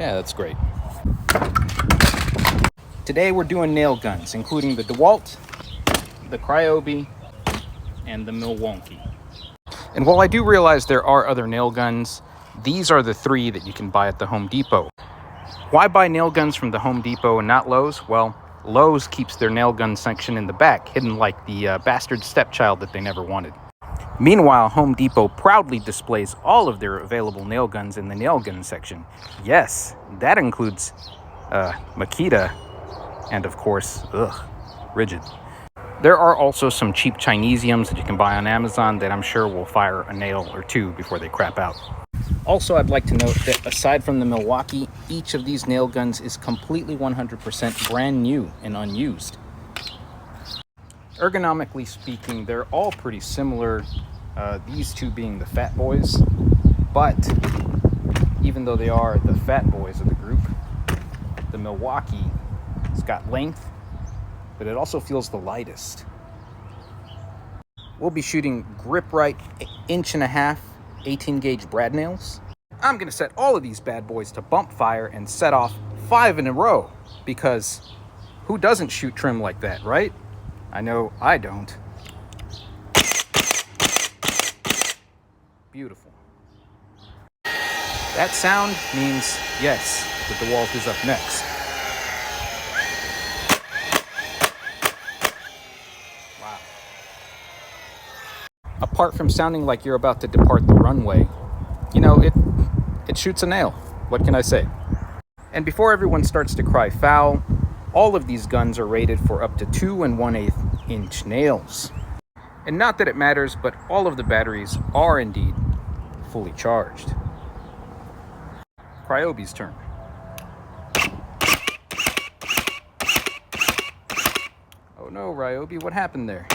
Yeah, that's great. Today we're doing nail guns, including the Dewalt, the Ryobi, and the Milwaukee. And while I do realize there are other nail guns, these are the 3 that you can buy at the Home Depot. Why buy nail guns from the Home Depot and not Lowe's? Well, Lowe's keeps their nail gun section in the back, hidden like the bastard stepchild that they never wanted. Meanwhile, Home Depot proudly displays all of their available nail guns in the nail gun section. Yes, that includes Makita and, of course, Rigid. There are also some cheap Chinesiums that you can buy on Amazon that I'm sure will fire a nail or 2 before they crap out. Also, I'd like to note that aside from the Milwaukee, each of these nail guns is completely 100% brand new and unused. Ergonomically speaking, they're all pretty similar, these 2 being the fat boys, but even though they are the fat boys of the group, the Milwaukee has got length, but it also feels the lightest. We'll be shooting grip right 1.5" 18 gauge brad nails. I'm gonna set all of these bad boys to bump fire and set off 5 in a row, because who doesn't shoot trim like that, right? I know I don't. Beautiful. That sound means yes, the Dewalt is up next. Wow. Apart from sounding like you're about to depart the runway, you know, it shoots a nail. What can I say? And before everyone starts to cry foul, all of these guns are rated for up to 2 1/8 inch nails. And not that it matters, but all of the batteries are indeed fully charged. Ryobi's turn. Oh no, Ryobi, what happened there?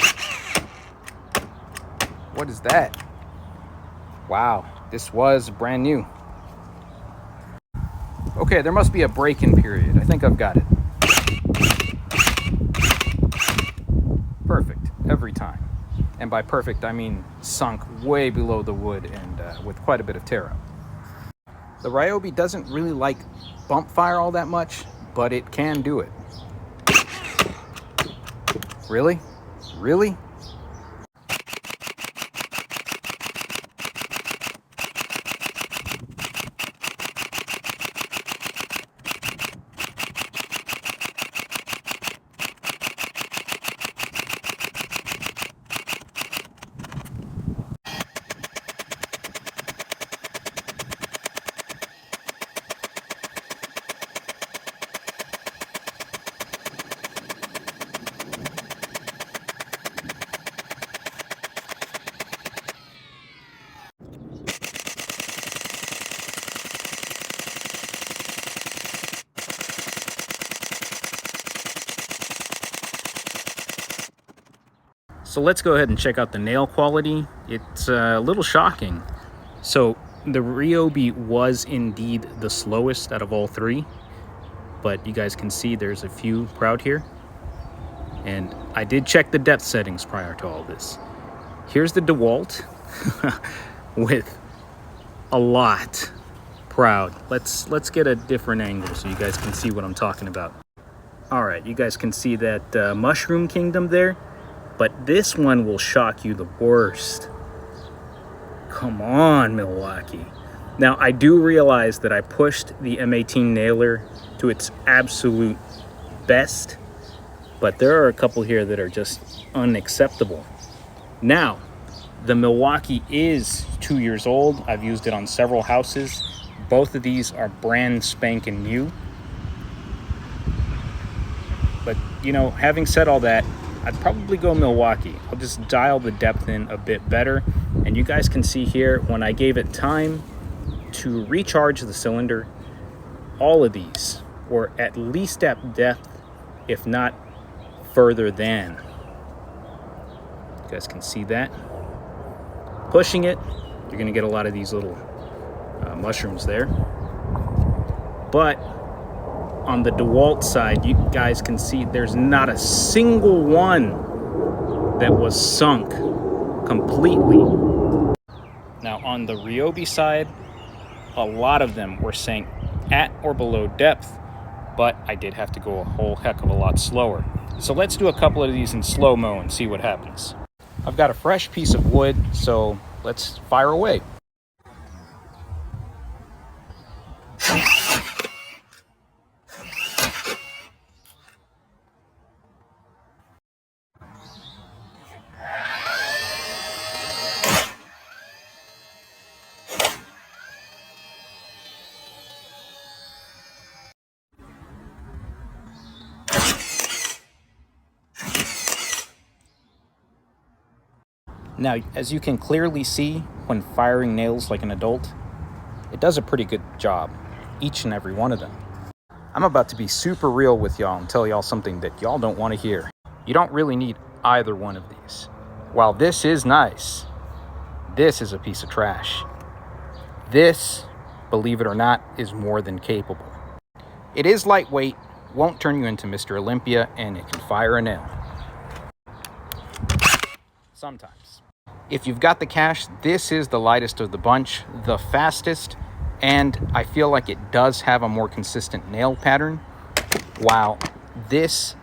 What is that? Wow, this was brand new. Okay, there must be a break-in period. I think I've got it. Perfect, every time. And by perfect, I mean sunk way below the wood and with quite a bit of tear up. The Ryobi doesn't really like bump fire all that much, but it can do it. Really? Really? So let's go ahead and check out the nail quality. It's a little shocking. So the Ryobi was indeed the slowest out of all 3, but you guys can see there's a few proud here. And I did check the depth settings prior to all this. Here's the Dewalt with a lot proud. Let's get a different angle so you guys can see what I'm talking about. All right, you guys can see that Mushroom Kingdom there. But this one will shock you the worst. Come on, Milwaukee. Now, I do realize that I pushed the M18 nailer to its absolute best, but there are a couple here that are just unacceptable. Now, the Milwaukee is 2 years old. I've used it on several houses. Both of these are brand spanking new. But, you know, having said all that, I'd probably go Milwaukee. I'll just dial the depth in a bit better. And you guys can see here, when I gave it time to recharge the cylinder, all of these were at least at depth, if not further than. You guys can see that. Pushing it, you're gonna get a lot of these little mushrooms there. But on the Dewalt side, you guys can see there's not a single one that was sunk completely. Now on the Ryobi side, a lot of them were sank at or below depth, but I did have to go a whole heck of a lot slower. So let's do a couple of these in slow-mo and see what happens. I've got a fresh piece of wood, so let's fire away. Now, as you can clearly see when firing nails like an adult, it does a pretty good job, each and every one of them. I'm about to be super real with y'all and tell y'all something that y'all don't want to hear. You don't really need either one of these. While this is nice, this is a piece of trash. This, believe it or not, is more than capable. It is lightweight, won't turn you into Mr. Olympia, and it can fire a nail. Sometimes. If you've got the cash, this is the lightest of the bunch, the fastest, and I feel like it does have a more consistent nail pattern, while this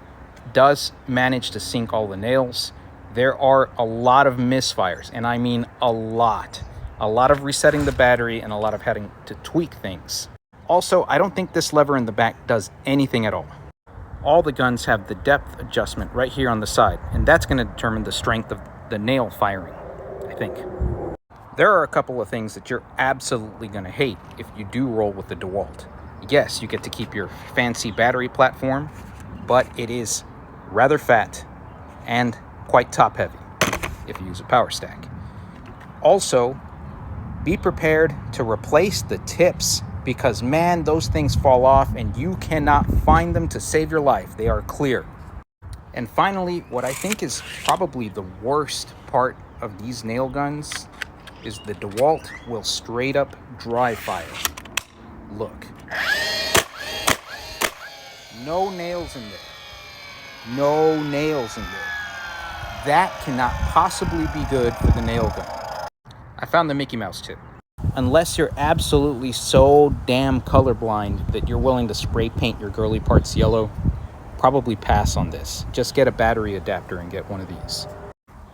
does manage to sink all the nails. There are a lot of misfires, and I mean a lot of resetting the battery and a lot of having to tweak things. Also, I don't think this lever in the back does anything at all. All the guns have the depth adjustment right here on the side, and that's going to determine the strength of the nail firing, I think. There are a couple of things that you're absolutely going to hate if you do roll with the Dewalt. Yes, you get to keep your fancy battery platform, but it is rather fat and quite top heavy if you use a power stack. Also, be prepared to replace the tips because, man, those things fall off and you cannot find them to save your life. They are clear. And finally, what I think is probably the worst part of these nail guns is the Dewalt will straight up dry fire. Look. No nails in there. No nails in there. That cannot possibly be good for the nail gun. I found the Mickey Mouse tip. Unless you're absolutely so damn colorblind that you're willing to spray paint your girly parts yellow, probably pass on this. Just get a battery adapter and get one of these.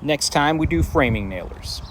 Next time we do framing nailers.